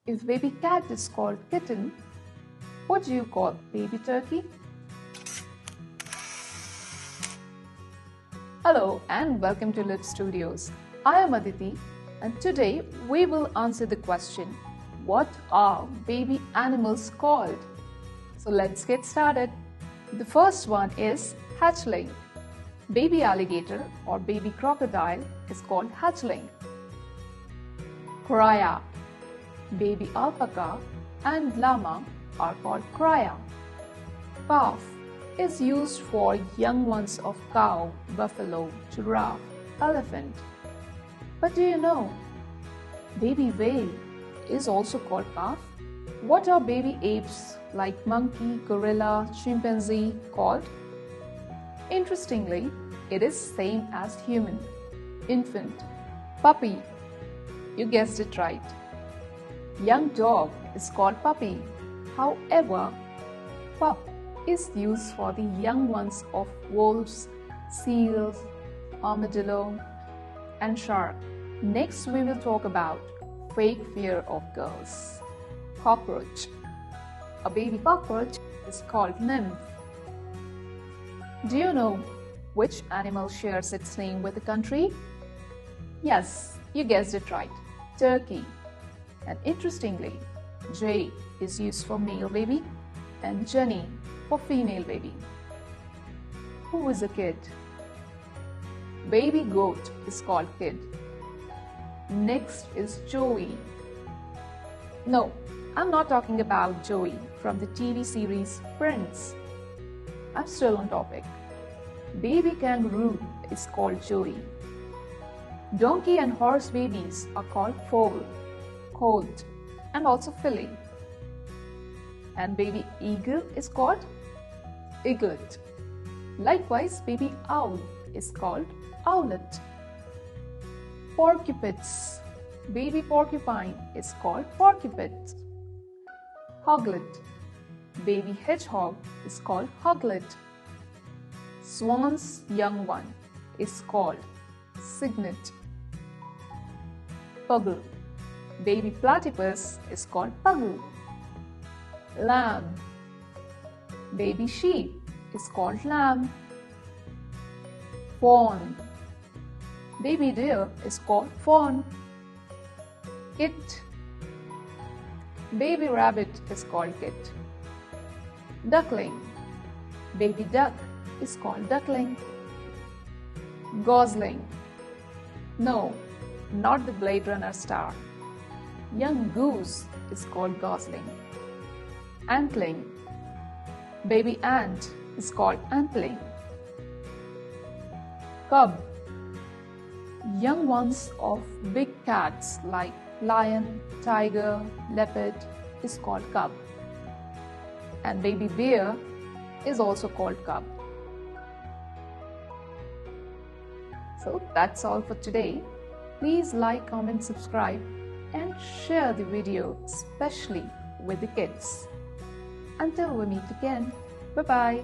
If baby cat is called kitten, what do you call baby turkey? Hello and welcome to Lit Studios. I am Aditi and today we will answer the question, what are baby animals called? So let's get started. The first one is hatchling. Baby alligator or baby crocodile is called hatchling. Crya. Baby alpaca and llama are called crya. Calf is used for young ones of cow, buffalo, giraffe, elephant. But do you know, baby whale is also called calf? What are baby apes like monkey, gorilla, chimpanzee called? Interestingly, it is same as human. Infant, puppy. You guessed it right. Young dog is called puppy. However, pup is used for the young ones of wolves, seals, armadillo, and shark. Next, we will talk about fake fear of girls. Cockroach. A baby cockroach is called nymph. Do you know which animal shares its name with the country? Yes, you guessed it right. Turkey. And interestingly, J is used for male baby and Jenny for female baby. Who is a kid? Baby goat is called kid. Next is Joey. No, I'm not talking about Joey from the TV series Friends. I'm still on topic. Baby kangaroo is called Joey. Donkey and horse babies are called foal, colt, and also filly. And baby eagle is called eaglet. Likewise, baby owl is called owlet. Porcupines. Baby porcupine is called porcupine. Hoglet. Baby hedgehog is called hoglet. Swan's young one is called cygnet. Puggle. Baby platypus is called puggle. Lamb. Baby sheep is called lamb. Fawn. Baby deer is called fawn. Kit. Baby rabbit is called kit. Duckling. Baby duck is called duckling. Gosling. No, not the Blade Runner star. Young goose is called gosling. Antling. Baby ant is called antling. Cub. Young ones of big cats like lion, tiger, leopard is called cub. And baby bear is also called cub. So that's all for today. Please like, comment, subscribe and share the video, especially with the kids. Until we meet again, bye-bye.